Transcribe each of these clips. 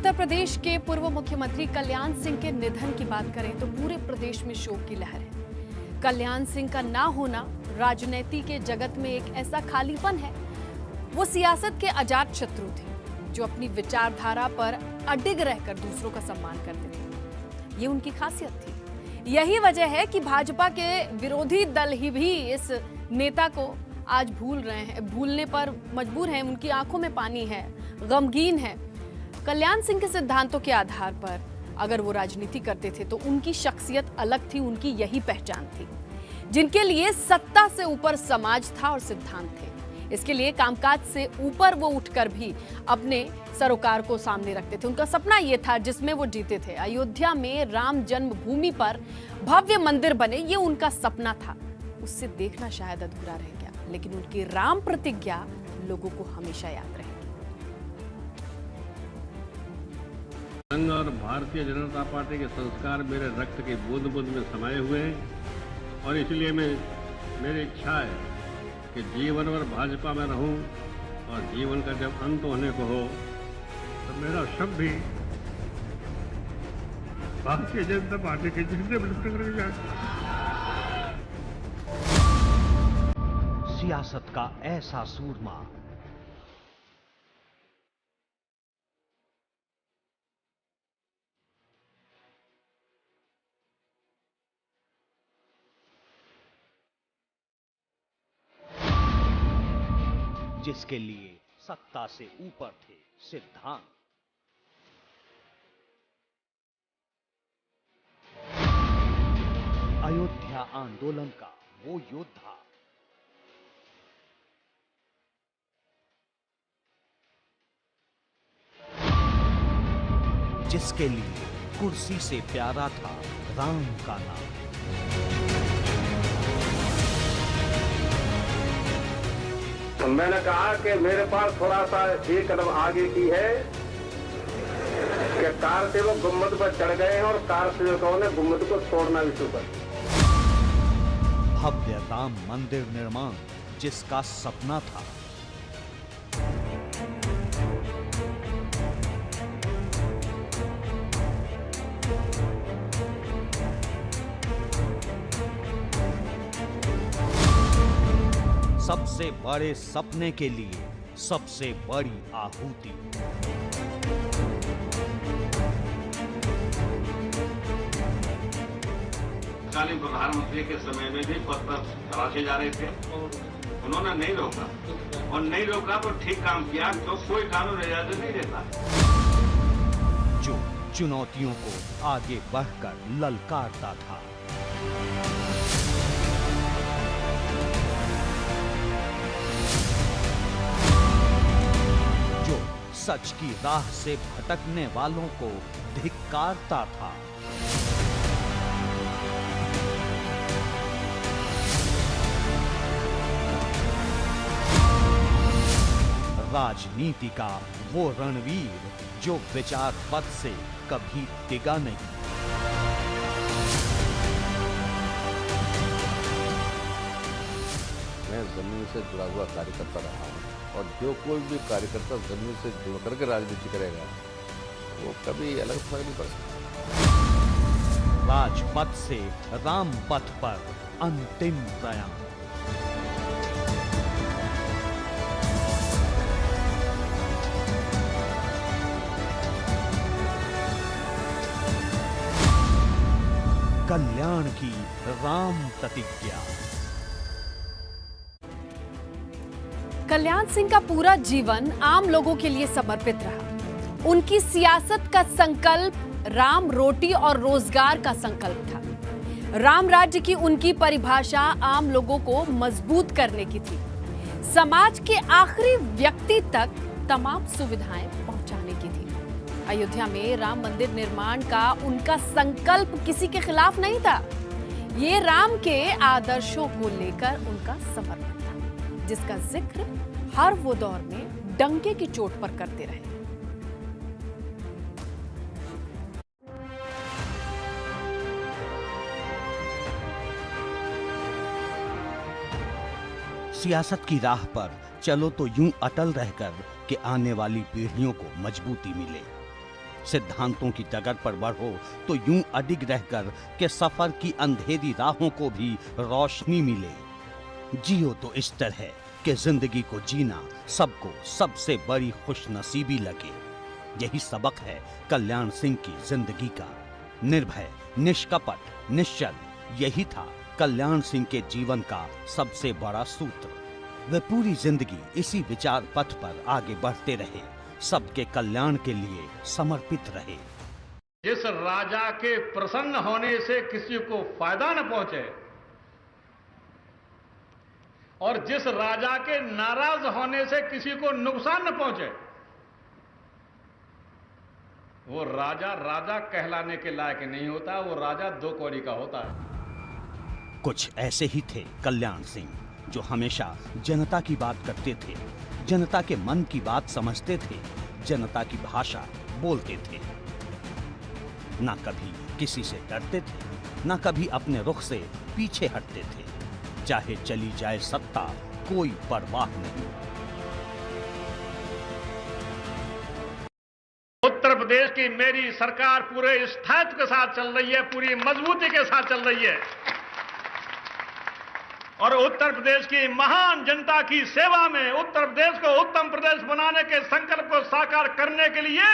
उत्तर प्रदेश के पूर्व मुख्यमंत्री कल्याण सिंह के निधन की बात करें तो पूरे प्रदेश में शोक की लहर है। कल्याण सिंह का ना होना राजनीति के जगत में एक ऐसा खालीपन है। वो सियासत के अजात शत्रु थे जो अपनी विचारधारा पर अडिग रहकर दूसरों का सम्मान करते थे। ये उनकी खासियत थी। यही वजह है कि भाजपा के विरोधी दल ही भी इस नेता को आज भूलने पर मजबूर हैं। उनकी आंखों में पानी है, गमगीन है। कल्याण सिंह के सिद्धांतों के आधार पर अगर वो राजनीति करते थे तो उनकी शख्सियत अलग थी, उनकी यही पहचान थी, जिनके लिए सत्ता से ऊपर समाज था और सिद्धांत थे। इसके लिए कामकाज से ऊपर वो उठकर भी अपने सरोकार को सामने रखते थे। उनका सपना ये था जिसमें वो जीते थे। अयोध्या में राम जन्मभूमि पर भव्य मंदिर बने, ये उनका सपना था। उससे देखना शायद अधूरा रह गया, लेकिन उनकी राम प्रतिज्ञा लोगों को हमेशा याद रहेगी। संघ और भारतीय जनता पार्टी के संस्कार मेरे रक्त की बूंद बूंद में समाये हुए हैं और इसलिए मेरी इच्छा है कि जीवन भर भाजपा में रहूं और जीवन का जब अंत होने को हो तो मेरा शव भी भारतीय जनता पार्टी के झंडे में लिपट कर जाए। सियासत का ऐसा सूरमा जिसके लिए सत्ता से ऊपर थे सिद्धांत। अयोध्या आंदोलन का वो योद्धा, जिसके लिए कुर्सी से प्यारा था राम का नाम। मैंने कहा कि मेरे पास थोड़ा सा एक कदम आगे की है कि कार सेवक गुम्बद पर चढ़ गए हैं और कार सेवकों ने गुम्बद को तोड़ना भी शुरू कर। भव्य राम मंदिर निर्माण जिसका सपना था, सबसे बड़े सपने के लिए सबसे बड़ी आहुति। तत्कालीन प्रधानमंत्री के समय में भी पत्थर तराशे जा रहे थे, उन्होंने नहीं रोका और नहीं रोका तो ठीक काम किया, तो कोई कानून इजाजत नहीं देता। जो चुनौतियों को आगे बढ़कर ललकारता था, सच की राह से भटकने वालों को धिक्कारता था, राजनीति का वो रणवीर जो विचार पथ से कभी डिगा नहीं। मैं जमीन से जुड़ा हुआ कार्यकर्ता रहा हूं और जो कोई भी कार्यकर्ता जमीन से जुड़ करके राजनीति करेगा वो कभी अलग फर्क नहीं पड़ सकता। राजपथ से राम पथ पर अंतिम प्रयाण। कल्याण की राम प्रतिज्ञा। कल्याण सिंह का पूरा जीवन आम लोगों के लिए समर्पित रहा। उनकी सियासत का संकल्प राम रोटी और रोजगार का संकल्प था। राम राज्य की उनकी परिभाषा आम लोगों को मजबूत करने की थी, समाज के आखिरी व्यक्ति तक तमाम सुविधाएं पहुंचाने की थी। अयोध्या में राम मंदिर निर्माण का उनका संकल्प किसी के खिलाफ नहीं था। ये राम के आदर्शों को लेकर उनका समर्पण था, जिसका जिक्र हर वो दौर में डंके की चोट पर करते रहे। सियासत की राह पर चलो तो यूं अटल रहकर कि आने वाली पीढ़ियों को मजबूती मिले। सिद्धांतों की डगर पर बढ़ो तो यूं अडिग रहकर के सफर की अंधेरी राहों को भी रोशनी मिले। जियो तो इस तरह कि जिंदगी को जीना सबको सबसे बड़ी खुशनसीबी लगे। यही सबक है कल्याण सिंह की जिंदगी का। निर्भय, निष्कपट, निश्चल, यही था कल्याण सिंह के जीवन का सबसे बड़ा सूत्र। वे पूरी जिंदगी इसी विचार पथ पर आगे बढ़ते रहे, सबके कल्याण के लिए समर्पित रहे। जिस राजा के प्रसन्न होने से किसी को फायदा न पहुंचे और जिस राजा के नाराज होने से किसी को नुकसान न पहुंचे, वो राजा राजा कहलाने के लायक नहीं होता, वो राजा दो कौड़ी का होता है। कुछ ऐसे ही थे कल्याण सिंह, जो हमेशा जनता की बात करते थे, जनता के मन की बात समझते थे, जनता की भाषा बोलते थे। ना कभी किसी से डरते थे, ना कभी अपने रुख से पीछे हटते थे। चाहे चली जाए सत्ता, कोई परवाह नहीं। उत्तर प्रदेश की मेरी सरकार पूरे स्थायित्व के साथ चल रही है, पूरी मजबूती के साथ चल रही है और उत्तर प्रदेश की महान जनता की सेवा में उत्तर प्रदेश को उत्तम प्रदेश बनाने के संकल्प को साकार करने के लिए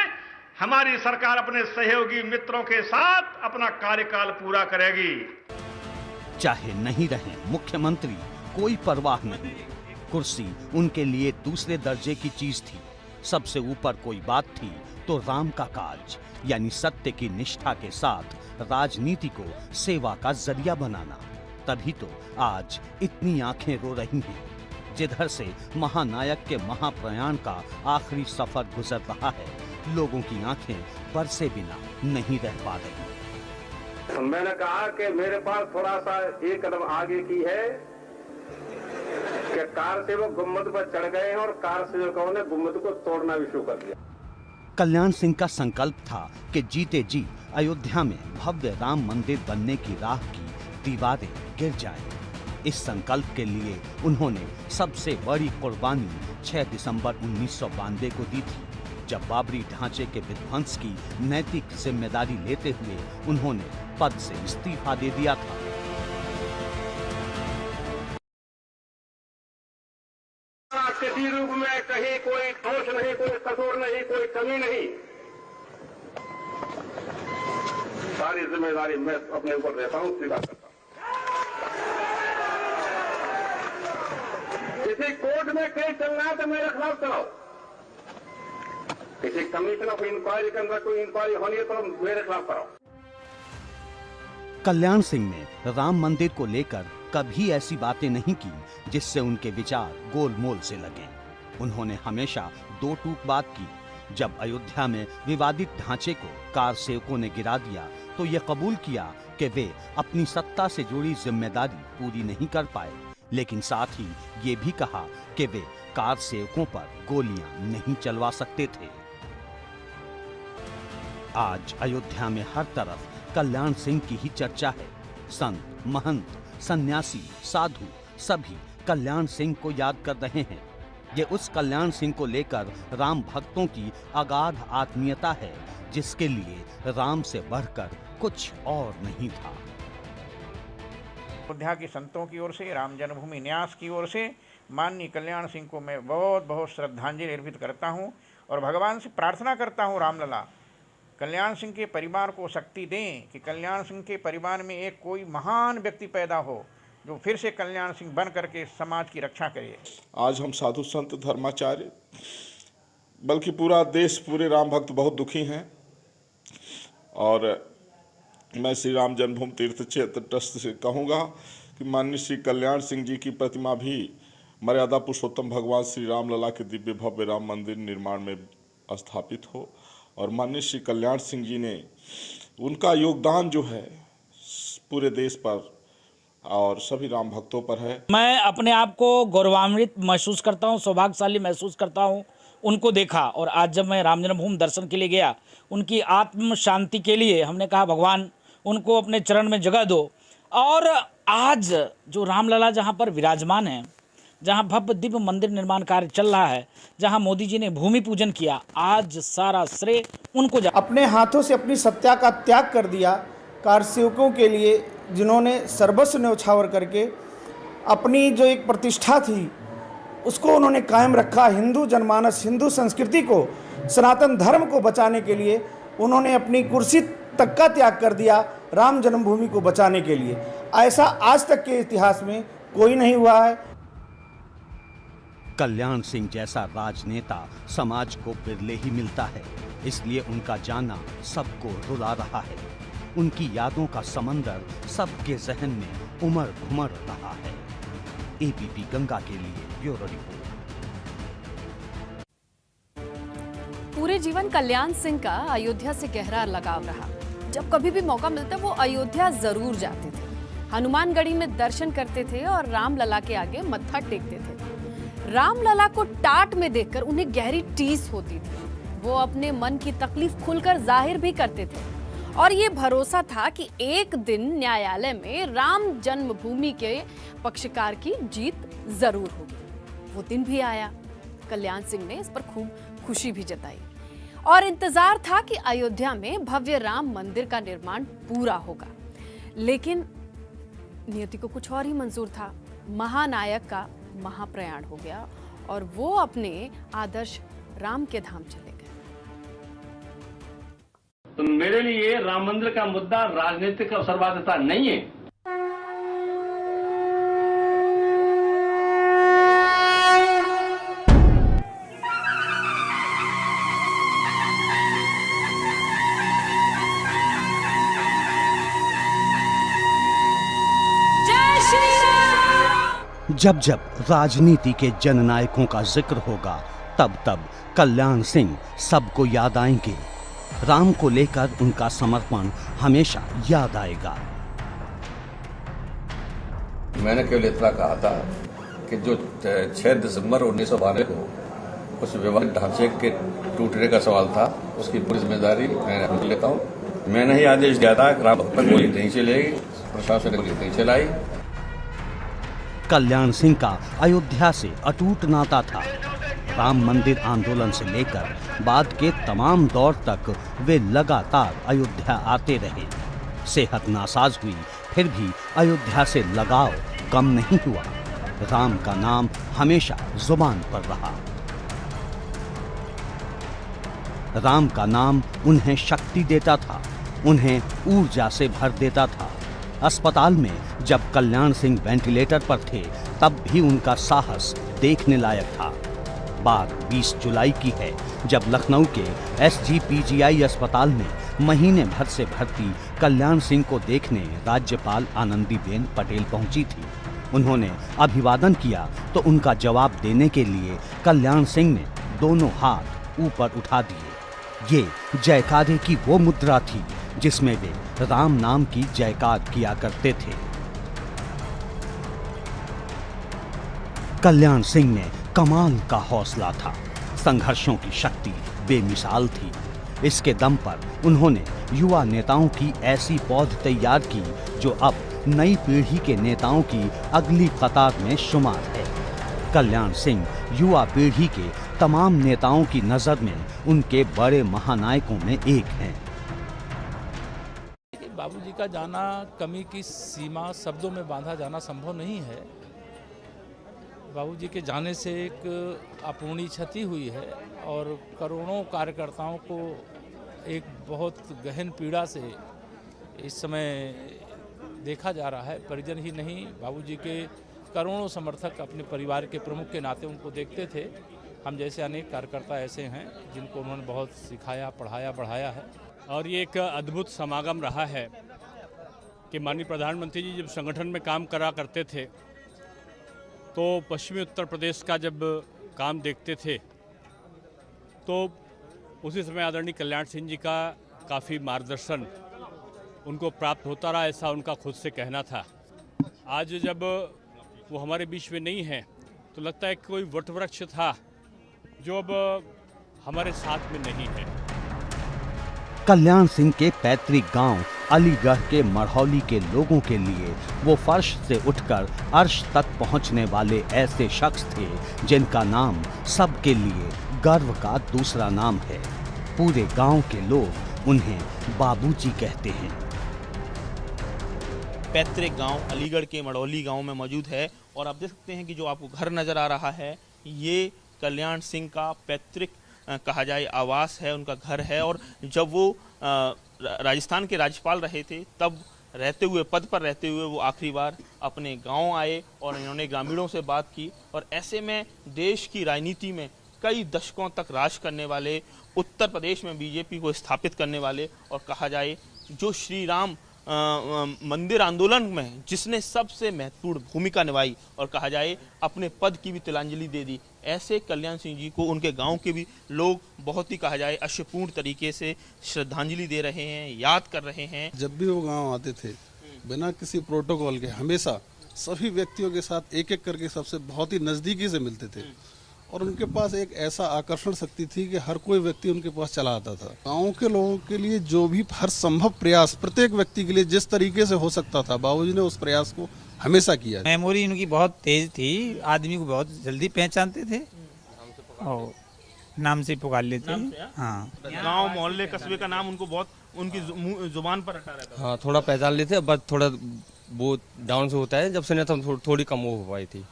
हमारी सरकार अपने सहयोगी मित्रों के साथ अपना कार्यकाल पूरा करेगी। चाहे नहीं रहे मुख्यमंत्री, कोई परवाह नहीं। कुर्सी उनके लिए दूसरे दर्जे की चीज थी। सबसे ऊपर कोई बात थी तो राम का काज, यानी सत्य की निष्ठा के साथ राजनीति को सेवा का जरिया बनाना। तभी तो आज इतनी आंखें रो रही हैं। जिधर से महानायक के महाप्रयाण का आखिरी सफर गुजर रहा है, लोगों की आंखें बरसे बिना नहीं रह पा रही। मैंने कहा कि मेरे पास थोड़ा सा एक कदम आगे की है कि कार सेवक गुम्बद पर चढ़ गए हैं और कार सेवकों ने गुम्बद को तोड़ना भी शुरू कर दिया। कल्याण सिंह का संकल्प था कि जीते जी अयोध्या में भव्य राम मंदिर बनने की राह की दीवारें गिर जाएं। इस संकल्प के लिए उन्होंने सबसे बड़ी कुर्बानी 6 दिसंबर 1992 को दी थी, जब बाबरी ढांचे के विध्वंस की नैतिक जिम्मेदारी लेते हुए उन्होंने पद से इस्तीफा दे दिया था। किसी रूप में कहीं कोई दोष नहीं, कोई कसूर नहीं, कोई कमी नहीं। सारी जिम्मेदारी मैं अपने ऊपर लेता हूं, स्वीकार करता हूं। किसी कोर्ट में केस चलना है तो मेरे खिलाफ चलाओ। किसी कमीशन ऑफ इंक्वायरी के अंदर कोई इंक्वायरी होनी है तो मेरे खिलाफ कराओ। कल्याण सिंह ने राम मंदिर को लेकर कभी ऐसी बातें नहीं की जिससे उनके विचार गोलमोल से लगे। उन्होंने हमेशा दो टूक बात की। जब अयोध्या में विवादित ढांचे को कार सेवकों ने गिरा दिया तो ये कबूल किया कि वे अपनी सत्ता से जुड़ी जिम्मेदारी पूरी नहीं कर पाए, लेकिन साथ ही ये भी कहा कि वे कार सेवकों पर गोलियां नहीं चलवा सकते थे। आज अयोध्या में हर तरफ कल्याण सिंह की ही चर्चा है। संत, महंत, सन्यासी, साधु सभी कल्याण सिंह को याद कर रहे हैं। ये उस कल्याण सिंह को लेकर राम भक्तों की अगाध आत्मीयता है, जिसके लिए राम से बढ़कर कुछ और नहीं था। अयोध्या के संतों की ओर से, राम जन्मभूमि न्यास की ओर से माननीय कल्याण सिंह को मैं बहुत बहुत श्रद्धांजलि अर्पित करता हूं और भगवान से प्रार्थना करता हूं, रामलला कल्याण सिंह के परिवार को शक्ति दें कि कल्याण सिंह के परिवार में एक कोई महान व्यक्ति पैदा हो जो फिर से कल्याण सिंह बन करके समाज की रक्षा करे। आज हम साधु संत धर्माचार्य बल्कि पूरा देश, पूरे राम भक्त बहुत दुखी हैं और मैं श्री राम जन्मभूमि तीर्थ क्षेत्र ट्रस्ट से कहूँगा कि माननीय श्री कल्याण सिंह जी की प्रतिमा भी मर्यादा पुरुषोत्तम भगवान श्री राम लला के दिव्य भव्य राम मंदिर निर्माण में स्थापित हो और माननीय श्री कल्याण सिंह जी ने उनका योगदान जो है पूरे देश पर और सभी राम भक्तों पर है। मैं अपने आप को गौरवान्वित महसूस करता हूँ, सौभाग्यशाली महसूस करता हूँ उनको देखा। और आज जब मैं राम जन्मभूमि दर्शन के लिए गया, उनकी आत्म शांति के लिए हमने कहा भगवान उनको अपने चरण में जगह दो। और आज जो रामलला जहाँ पर विराजमान हैं, जहां भव्य दिव्य मंदिर निर्माण कार्य चल रहा है, जहां मोदी जी ने भूमि पूजन किया, आज सारा श्रेय उनको अपने हाथों से अपनी सत्ता का त्याग कर दिया कारसेवकों के लिए, जिन्होंने सर्वस्व न्यौछावर करके अपनी जो एक प्रतिष्ठा थी उसको उन्होंने कायम रखा। हिंदू जनमानस, हिंदू संस्कृति को, सनातन धर्म को बचाने के लिए उन्होंने अपनी कुर्सी तक का त्याग कर दिया राम जन्मभूमि को बचाने के लिए। ऐसा आज तक के इतिहास में कोई नहीं हुआ है। कल्याण सिंह जैसा राजनेता समाज को बिरले ही मिलता है, इसलिए उनका जाना सबको रुला रहा है। उनकी यादों का समंदर सबके जहन में उमड़ घुमड़ रहा है। एबीपी गंगा के लिए ब्यूरो रिपोर्ट। पूरे जीवन कल्याण सिंह का अयोध्या से गहरा लगाव रहा। जब कभी भी मौका मिलता वो अयोध्या जरूर जाते थे। हनुमानगढ़ी में दर्शन करते थे और रामलला के आगे मत्था टेकते थे। रामलला को टाट में देखकर उन्हें गहरी टीस होती थी। वो अपने मन की तकलीफ खुलकर जाहिर भी करते थे और ये भरोसा था कि एक दिन न्यायालय में राम जन्मभूमि के पक्षकार की जीत जरूर होगी। वो दिन भी आया। कल्याण सिंह ने इस पर खूब खुशी भी जताई और इंतजार था कि अयोध्या में भव्य राम मंदिर का निर्माण पूरा होगा। लेकिन नियति को कुछ और ही मंजूर था। महानायक का महाप्रयाण हो गया और वो अपने आदर्श राम के धाम चले गए। तो मेरे लिए राम मंदिर का मुद्दा राजनीतिक अवसरवादिता नहीं है। जब जब राजनीति के जननायकों का जिक्र होगा, तब तब कल्याण सिंह सबको याद आएंगे। राम को लेकर उनका समर्पण हमेशा याद आएगा। मैंने केवल इतना कहा था कि जो 6 दिसंबर 1992 को उस वैवाहिक ढांचे के टूटने का सवाल था, उसकी पूरी जिम्मेदारी मैं लेता हूँ। मैंने ही आदेश दिया था कि राम भक्त पर गोली नहीं चलेगी, प्रशासन ने गोली नहीं चलाई। कल्याण सिंह का अयोध्या से अटूट नाता था। राम मंदिर आंदोलन से लेकर बाद के तमाम दौर तक वे लगातार अयोध्या आते रहे। सेहत नासाज हुई, फिर भी अयोध्या से लगाव कम नहीं हुआ। राम का नाम हमेशा जुबान पर रहा। राम का नाम उन्हें शक्ति देता था, उन्हें ऊर्जा से भर देता था। अस्पताल में जब कल्याण सिंह वेंटिलेटर पर थे, तब भी उनका साहस देखने लायक था। बात 20 जुलाई की है, जब लखनऊ के SGPGI अस्पताल में महीने भर से भर्ती कल्याण सिंह को देखने राज्यपाल आनंदीबेन पटेल पहुंची थी। उन्होंने अभिवादन किया तो उनका जवाब देने के लिए कल्याण सिंह ने दोनों हाथ ऊपर उठा दिए। ये जयकारे की वो मुद्रा थी जिसमें वे राम नाम की जयकार किया करते थे। कल्याण सिंह ने कमाल का हौसला था। संघर्षों की शक्ति बेमिसाल थी। इसके दम पर उन्होंने युवा नेताओं की ऐसी पौध तैयार की जो अब नई पीढ़ी के नेताओं की अगली कतार में शुमार है। कल्याण सिंह युवा पीढ़ी के तमाम नेताओं की नजर में उनके बड़े महानायकों में एक हैं। बाबूजी का जाना, कमी की सीमा शब्दों में बांधा जाना संभव नहीं है। बाबूजी के जाने से एक अपूर्णीय क्षति हुई है और करोड़ों कार्यकर्ताओं को एक बहुत गहन पीड़ा से इस समय देखा जा रहा है। परिजन ही नहीं, बाबूजी के करोड़ों समर्थक अपने परिवार के प्रमुख के नाते उनको देखते थे। हम जैसे अनेक कार्यकर्ता ऐसे हैं जिनको उन्होंने बहुत सिखाया, पढ़ाया, बढ़ाया है। और ये एक अद्भुत समागम रहा है कि माननीय प्रधानमंत्री जी जब संगठन में काम करा करते थे तो पश्चिमी उत्तर प्रदेश का जब काम देखते थे तो उसी समय आदरणीय कल्याण सिंह जी का काफ़ी मार्गदर्शन उनको प्राप्त होता रहा, ऐसा उनका खुद से कहना था। आज जब वो हमारे बीच में नहीं है तो लगता है कि कोई वटवृक्ष था जो अब हमारे साथ में नहीं है। कल्याण सिंह के पैतृक गांव अलीगढ़ के मढ़ौली के लोगों के लिए वो फर्श से उठकर अर्श तक पहुंचने वाले ऐसे शख्स थे जिनका नाम सबके लिए गर्व का दूसरा नाम है। पूरे गांव के लोग उन्हें बाबूजी कहते हैं। पैतृक गांव अलीगढ़ के मढ़ौली गांव में मौजूद है और आप देख सकते हैं कि जो आपको घर नज़र आ रहा है ये कल्याण सिंह का पैतृक कहा जाए आवास है, उनका घर है। और जब वो राजस्थान के राज्यपाल रहे थे तब रहते हुए पद पर रहते हुए वो आखिरी बार अपने गांव आए और इन्होंने ग्रामीणों से बात की। और ऐसे में देश की राजनीति में कई दशकों तक राज करने वाले, उत्तर प्रदेश में बीजेपी को स्थापित करने वाले और कहा जाए जो श्री राम मंदिर आंदोलन में जिसने सबसे महत्वपूर्ण भूमिका निभाई और कहा जाए अपने पद की भी तिलांजलि दे दी, ऐसे कल्याण सिंह जी को उनके गांव के भी लोग बहुत ही कहा जाए अश्रुपूर्ण तरीके से श्रद्धांजलि दे रहे हैं, याद कर रहे हैं। जब भी वो गांव आते थे बिना किसी प्रोटोकॉल के हमेशा सभी व्यक्तियों के साथ एक एक करके सबसे बहुत ही नज़दीकी से मिलते थे और उनके पास एक ऐसा आकर्षण शक्ति थी कि हर कोई व्यक्ति उनके पास चला आता था। गांव के लोगों के लिए जो भी हर संभव प्रयास प्रत्येक व्यक्ति के लिए जिस तरीके से हो सकता था बाबूजी ने उस प्रयास को हमेशा किया। मेमोरी इनकी बहुत तेज थी, आदमी को बहुत जल्दी पहचानते थे और नाम से पुकार लेते हैं। हाँ, गांव मोहल्ले कस्बे का नाम उनको बहुत उनकी जुबान पर रखा रहता। हाँ, थोड़ा पहचान लेते, बस थोड़ा वो डाउन से होता है। जब से थोड़ी कम हो पाई थी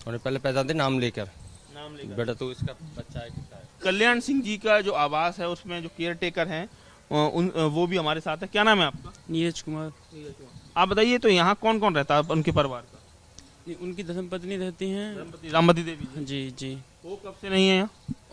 और पहले पहचानते नाम लेकर बेटा तो इसका बच्चा है किसका है। कल्याण सिंह जी का जो आवास है उसमें जो केयर टेकर हैं वो भी हमारे साथ है। क्या नाम है आपका? नीरज कुमार। आप बताइए तो यहाँ कौन कौन रहता है उनके परिवार का? उनकी धर्मपत्नी रहती हैं रामवती देवी जी। जी वो कब से नहीं है यहाँ?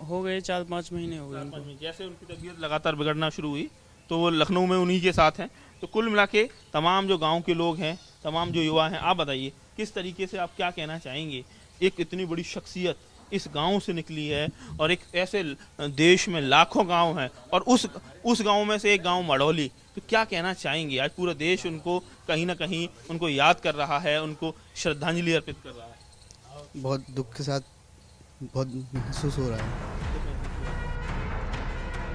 हो गए 4-5 महीने हो गए। जैसे उनकी तबीयत लगातार बिगड़ना शुरू हुई तो वो लखनऊ में उन्हीं के साथ हैं। तो कुल मिला के तमाम जो गाँव के लोग हैं, तमाम जो युवा हैं, आप बताइए किस तरीके से आप क्या कहना चाहेंगे? एक इतनी बड़ी शख्सियत इस गांव से निकली है और एक ऐसे देश में लाखों गांव हैं और उस गांव में से एक गांव मढ़ौली, तो क्या कहना चाहेंगे? आज पूरा देश उनको कहीं ना कहीं उनको याद कर रहा है, उनको श्रद्धांजलि अर्पित कर रहा है। बहुत दुख के साथ बहुत महसूस हो रहा है।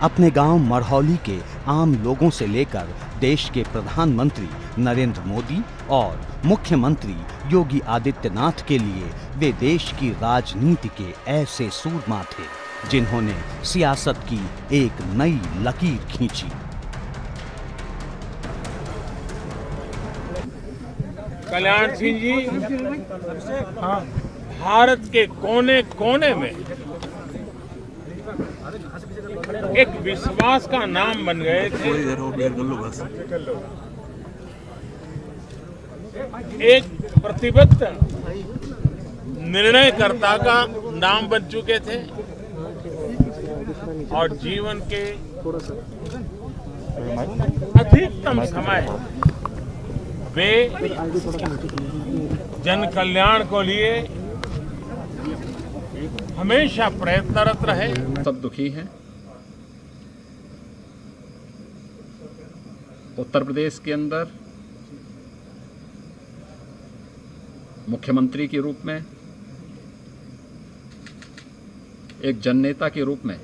अपने गांव मढ़ौली के आम लोगों से लेकर देश के प्रधानमंत्री नरेंद्र मोदी और मुख्यमंत्री योगी आदित्यनाथ के लिए वे देश की राजनीति के ऐसे सूरमा थे जिन्होंने सियासत की एक नई लकीर खींची। कल्याण सिंह जी भारत के कोने कोने में एक विश्वास का नाम बन गए थे, एक प्रतिबद्ध निर्णयकर्ता का नाम बन चुके थे और जीवन के अधिकतम समय वे जन कल्याण को लिए हमेशा प्रयत्नरत रहे। सब दुखी हैं। उत्तर प्रदेश के अंदर मुख्यमंत्री के रूप में, एक जननेता के रूप में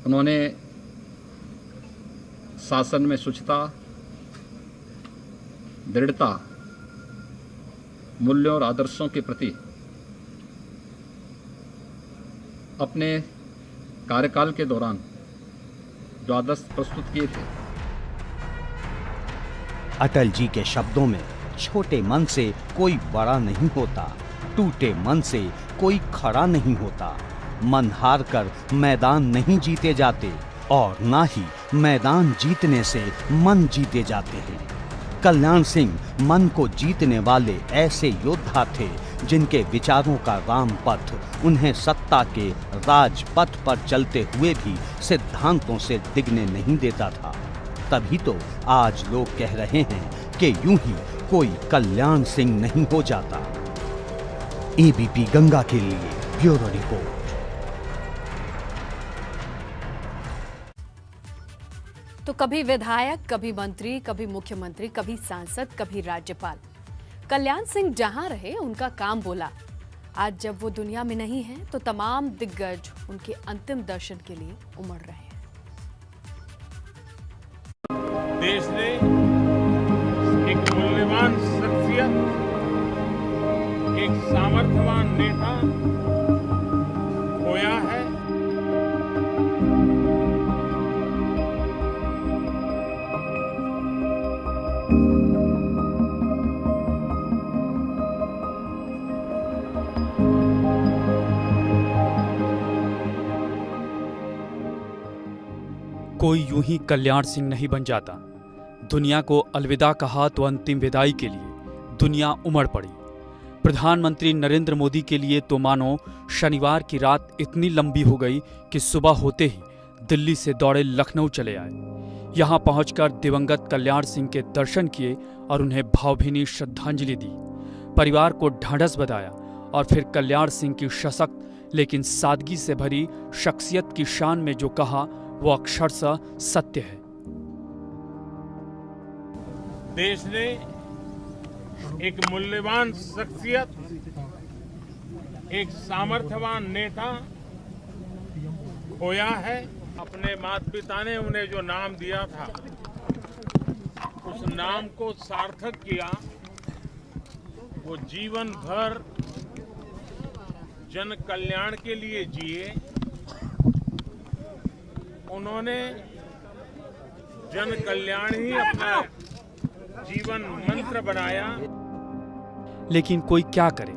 उन्होंने शासन में शुचिता, दृढ़ता, मूल्यों और आदर्शों के प्रति अपने कार्यकाल के दौरान जो आदर्श प्रस्तुत किए थे। अटल जी के शब्दों में छोटे मन से कोई बड़ा नहीं होता, टूटे मन से कोई खड़ा नहीं होता, मन हार कर मैदान नहीं जीते जाते और ना ही मैदान जीतने से मन जीते जाते हैं। कल्याण सिंह मन को जीतने वाले ऐसे योद्धा थे जिनके विचारों का रामपथ उन्हें सत्ता के राजपथ पर चलते हुए भी सिद्धांतों से डिगने नहीं देता था। तभी तो आज लोग कह रहे हैं कि यूं ही कोई कल्याण सिंह नहीं हो जाता। एबीपी गंगा के लिए ब्यूरो रिपोर्ट। तो कभी विधायक, कभी मंत्री, कभी मुख्यमंत्री, कभी सांसद, कभी राज्यपाल, कल्याण सिंह जहां रहे उनका काम बोला। आज जब वो दुनिया में नहीं है तो तमाम दिग्गज उनके अंतिम दर्शन के लिए उमड़ रहे हैं। देश ने एक मूल्यवान शख्सियत, एक सामर्थ्यवान नेता खोया है। कोई यूं ही कल्याण सिंह नहीं बन जाता। दुनिया को अलविदा कहा तो अंतिम विदाई के लिए दुनिया उमड़ पड़ी। प्रधानमंत्री नरेंद्र मोदी के लिए तो मानो शनिवार की रात इतनी लंबी हो गई कि सुबह होते ही दिल्ली से दौड़े लखनऊ चले आए। यहां पहुंचकर दिवंगत कल्याण सिंह के दर्शन किए और उन्हें भावभीनी श्रद्धांजलि दी, परिवार को ढांढस बधाया और फिर कल्याण सिंह की सशक्त लेकिन सादगी से भरी शख्सियत की शान में जो कहा वो अक्षरशः सत्य है। देश ने एक मूल्यवान शख्सियत, एक सामर्थ्यवान नेता खोया है। अपने माता पिता ने उन्हें जो नाम दिया था, उस नाम को सार्थक किया। वो जीवन भर जन कल्याण के लिए जिए। उन्होंने जन कल्याण ही अपना जीवन मंत्र बनाया। लेकिन कोई क्या करे,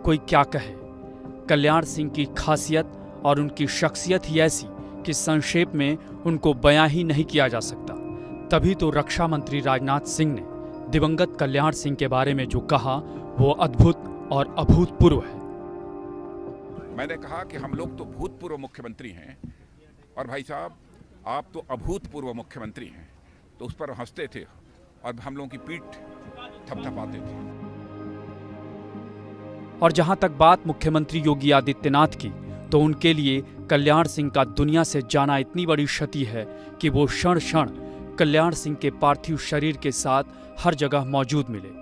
कोई क्या कहे। कल्याण सिंह की खासियत और उनकी शख्सियत ही ऐसी कि संक्षेप में उनको बयां ही नहीं किया जा सकता। तभी तो रक्षा मंत्री राजनाथ सिंह ने दिवंगत कल्याण सिंह के बारे में जो कहा वो अद्भुत और अभूतपूर्व है। मैंने कहा कि हम लोग तो भूतपूर्व मुख्यमंत्री हैं और भाई साहब आप तो अभूतपूर्व मुख्यमंत्री हैं, तो उस पर हंसते थे और हम लोगों की पीठ थपथपाते थे। और जहां तक बात मुख्यमंत्री योगी आदित्यनाथ की, तो उनके लिए कल्याण सिंह का दुनिया से जाना इतनी बड़ी क्षति है कि वो क्षण क्षण कल्याण सिंह के पार्थिव शरीर के साथ हर जगह मौजूद मिले।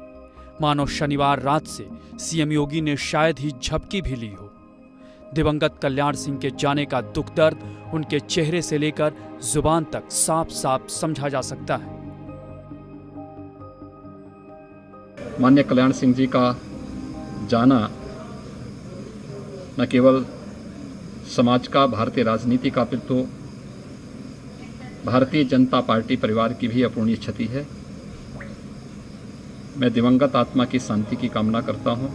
मानो शनिवार रात से सीएम योगी ने शायद ही झपकी भी ली हो। दिवंगत कल्याण सिंह के जाने का दुख दर्द उनके चेहरे से लेकर जुबान तक साफ साफ समझा जा सकता है। माननीय कल्याण सिंह जी का जाना न केवल समाज का, भारतीय राजनीति का, फिर तो भारतीय जनता पार्टी परिवार की भी अपूर्णीय क्षति है। मैं दिवंगत आत्मा की शांति की कामना करता हूं।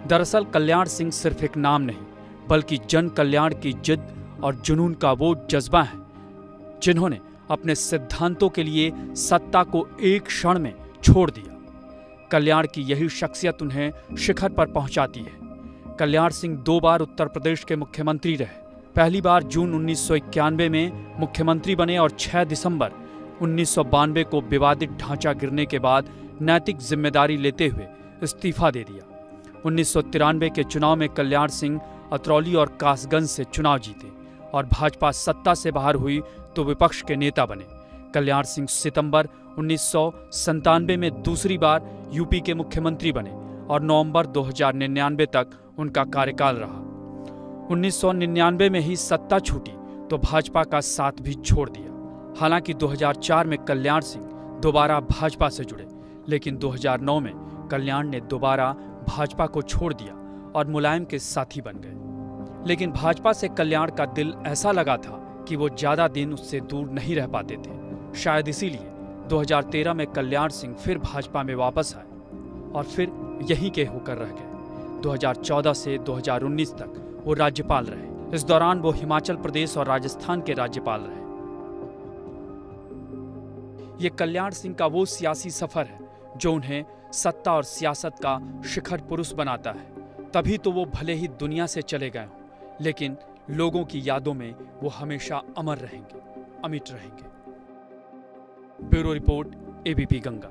दरअसल कल्याण सिंह सिर्फ एक नाम नहीं, बल्कि जन कल्याण की जिद और जुनून का वो जज्बा है जिन्होंने अपने सिद्धांतों के लिए सत्ता को एक क्षण में छोड़ दिया। कल्याण की यही शख्सियत उन्हें शिखर पर पहुंचाती है। कल्याण सिंह 2 बार उत्तर प्रदेश के मुख्यमंत्री रहे। पहली बार जून 1991 में मुख्यमंत्री बने और 6 दिसंबर 1992 को विवादित ढांचा गिरने के बाद नैतिक जिम्मेदारी लेते हुए इस्तीफा दे दिया। 1993 के चुनाव में कल्याण सिंह अतरौली और कासगंज से चुनाव जीते और भाजपा सत्ता से बाहर हुई तो विपक्ष के नेता बने। कल्याण सिंह सितंबर 1997 में दूसरी बार यूपी के मुख्यमंत्री बने और नवंबर 2099 तक उनका कार्यकाल रहा। 1999 में ही सत्ता छूटी तो भाजपा का साथ भी छोड़ दिया। हालांकि 2004 में कल्याण सिंह दोबारा भाजपा से जुड़े, लेकिन 2009 में कल्याण ने दोबारा भाजपा को छोड़ दिया और मुलायम के साथी बन गए। लेकिन भाजपा से कल्याण का दिल ऐसा लगा था कि वो ज्यादा दिन उससे दूर नहीं रह पाते थे। शायद इसीलिए 2013 में कल्याण सिंह फिर भाजपा में वापस आए और फिर यहीं के होकर रह गए। 2014 से 2019 तक वो राज्यपाल रहे। इस दौरान वो हिमाचल प्रदेश और राजस्थान के राज्यपाल रहे। ये कल्याण सिंह का वो सियासी सफर है जो उन्हें सत्ता और सियासत का शिखर पुरुष बनाता है। तभी तो वो भले ही दुनिया से चले गए हों, लेकिन लोगों की यादों में वो हमेशा अमर रहेंगे, अमिट रहेंगे। Bureau report, ABP Ganga.